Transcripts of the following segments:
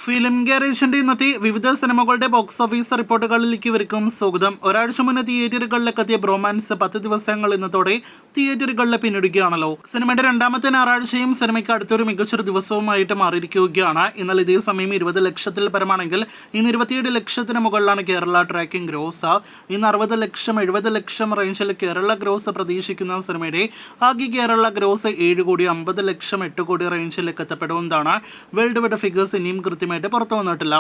Film ഗാരേജിന്റെ ഇന്നത്തെ വിവിധ സിനിമകളുടെ ബോക്സ് ഓഫീസ് റിപ്പോർട്ടുകളിലേക്ക് ഇവർക്കും സ്വാഗതം. ഒരാഴ്ച മുന്നേ തിയേറ്ററുകളിലേക്ക് എത്തിയ ബ്രോമാൻസ് 10 ദിവസങ്ങൾ ഇന്നത്തോടെ തിയേറ്ററുകളിൽ പിന്നിടുകയാണല്ലോ. സിനിമയുടെ രണ്ടാമത്തെ ഞായറാഴ്ചയും സിനിമയ്ക്ക് അടുത്തൊരു മികച്ചൊരു ദിവസവുമായിട്ട് മാറിയിരിക്കുകയാണ്. ഇന്നലെ ഇതേ സമയം 20 ലക്ഷത്തിൽ പരമാണെങ്കിൽ ഇന്ന് 27 ലക്ഷത്തിന് മുകളിലാണ് കേരള ട്രാക്കിംഗ് ഗ്രോസ്. ഇന്ന് 60 ലക്ഷം 70 ലക്ഷം റേഞ്ചിൽ കേരള ഗ്രോസ് പ്രതീക്ഷിക്കുന്ന സിനിമയുടെ ആകെ കേരള ഗ്രോസ് 7 കോടി 50 ലക്ഷം 8 കോടി റേഞ്ചിലേക്ക് എത്തപ്പെടുന്നതാണ്. വേൾഡ് വൈഡ് ഫിഗേഴ്സ് ഇനിയും കൃത്യമായിട്ട് പുറത്തു വന്നിട്ടില്ല.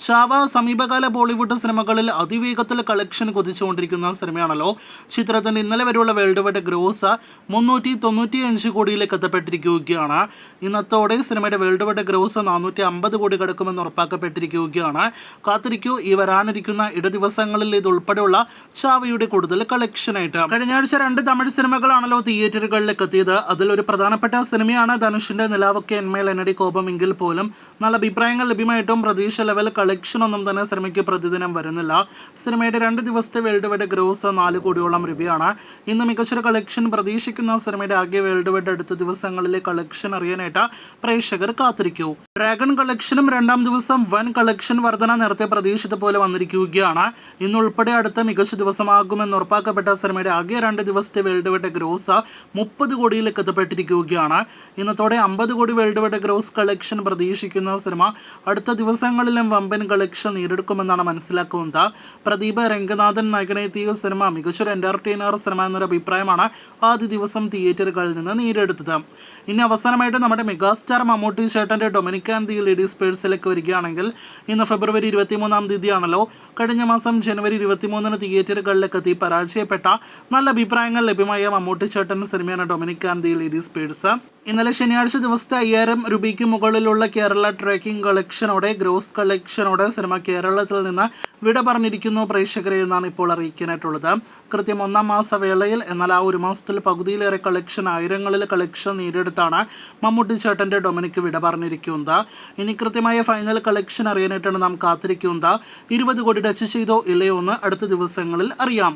ചാവ സമീപകാല ബോളിവുഡ് സിനിമകളിൽ അതിവേഗത്തിൽ കളക്ഷൻ കുതിച്ചുകൊണ്ടിരിക്കുന്ന സിനിമയാണല്ലോ. ചിത്രത്തിന്റെ ഇന്നലെ വരെയുള്ള വേൾഡ് വൈഡ് ഗ്രോസ് 395 കോടിയിലേക്ക് എത്തപ്പെട്ടിരിക്കുകയാണ്. ഇന്നത്തോടെ സിനിമയുടെ വേൾഡ് വൈഡ് ഗ്രോസ് 450 കോടി കടക്കുമെന്ന് ഉറപ്പാക്കപ്പെട്ടിരിക്കുകയാണ്. കാത്തിരിക്കൂ, ഈ വരാനിരിക്കുന്ന ദിവസങ്ങളിൽ ഇതുൾപ്പെടെയുള്ള ചാവയുടെ കൂടുതൽ കളക്ഷനായിട്ട്. കഴിഞ്ഞ ആഴ്ച 2 തമിഴ് സിനിമകളാണല്ലോ തിയേറ്ററുകളിലേക്ക് എത്തിയത്. അതിലൊരു പ്രധാനപ്പെട്ട സിനിമയാണ് ധനുഷിന്റെ നിലാവൊക്കെ എന്മേൽ എന്നടി കോപമെങ്കിൽ പോലും നല്ല അഭിപ്രായങ്ങൾ ലഭ്യമായിട്ടും പ്രതീക്ഷ ലെവൽ കളക്ഷൻ ഒന്നും തന്നെ സിനിമയ്ക്ക് പ്രതിദിനം വരുന്നില്ല. സിനിമയുടെ 2 ദിവസത്തെ വേൾഡ് വൈഡ് ഗ്രോസ് 4 കോടിയോളം രൂപയാണ്. ഇന്ന് മികച്ചൊരു കളക്ഷൻ പ്രതീക്ഷിക്കുന്ന സിനിമയുടെ ആകെ വേൾഡ് വൈഡ് അടുത്ത ദിവസങ്ങളിലെ കളക്ഷൻ അറിയാനായിട്ട് പ്രേക്ഷകർ കാത്തിരിക്കൂ. ഡ്രാഗൺ കളക്ഷനും 2ാം ദിവസം വൻ കളക്ഷൻ വർധന നേരത്തെ പ്രതീക്ഷിച്ച പോലെ വന്നിരിക്കുകയാണ്. ഇന്നുൾപ്പെടെ അടുത്ത മികച്ച ദിവസമാകുമെന്ന് ഉറപ്പാക്കപ്പെട്ട സിനിമയുടെ ആകെ 2 ദിവസത്തെ വേൾഡ് വൈഡ് ഗ്രോസ് 30 കോടിയിലേക്ക് എത്തപ്പെട്ടിരിക്കുകയാണ്. ഇന്നത്തോടെ 50 കോടി വേൾഡ് വൈഡ് ഗ്രോസ് കളക്ഷൻ പ്രതീക്ഷിക്കുന്ന സിനിമ അടുത്ത ദിവസങ്ങളിലും വമ്പൻ കളക്ഷൻ നേടിയെടുക്കുമെന്നാണ് മനസ്സിലാക്കുന്നത്. പ്രദീപ് രംഗനാഥൻ നായകനെത്തിയ സിനിമ മികച്ചൊരു എന്റർടൈനർ സിനിമ എന്നൊരു അഭിപ്രായമാണ് ആദ്യ ദിവസം തിയേറ്ററുകളിൽ നിന്ന് നേടിയെടുത്തത്. ഇനി അവസാനമായിട്ട് നമ്മുടെ മെഗാസ്റ്റാർ മമ്മൂട്ടി ചേട്ടന്റെ ഡൊമിനിക് ആൻഡ് ദി ലേഡീസ് പേഴ്സിലേക്ക് വരികയാണെങ്കിൽ ഇന്ന് ഫെബ്രുവരി 23 തീയതിയാണല്ലോ. കഴിഞ്ഞ മാസം ജനുവരി 23 തിയേറ്ററുകളിലേക്ക് എത്തി പരാജയപ്പെട്ട നല്ല അഭിപ്രായങ്ങൾ ലഭ്യമായ മമ്മൂട്ടി ചേട്ടൻ സിനിമയാണ് Dominic and the ladies purse. ഇന്നലെ ശനിയാഴ്ച ദിവസത്തെ 5000 രൂപയ്ക്ക് മുകളിലുള്ള കേരള ട്രാക്കിംഗ് കളക്ഷനോടെ ഗ്രോസ് കളക്ഷനോടെ സിനിമ കേരളത്തിൽ നിന്ന് വിട പറഞ്ഞിരിക്കുന്നു പ്രേക്ഷകരെ എന്നാണ് ഇപ്പോൾ അറിയിക്കാനായിട്ടുള്ളത്. കൃത്യം 1 മാസ വേളയിൽ, എന്നാൽ ആ 1 മാസത്തിൽ പകുതിയിലേറെ കളക്ഷൻ, ആയിരങ്ങളിൽ കളക്ഷൻ നേടിയെടുത്താണ് മമ്മൂട്ടി ചേട്ടന്റെ ഡൊമിനിക് വിട പറഞ്ഞിരിക്കുന്നത്. ഇനി കൃത്യമായ ഫൈനൽ കളക്ഷൻ അറിയാനായിട്ടാണ് നാം കാത്തിരിക്കുന്നത്. 20 കോടി ടച്ച് ചെയ്തോ ഇല്ലയോ എന്ന് അടുത്ത ദിവസങ്ങളിൽ അറിയാം.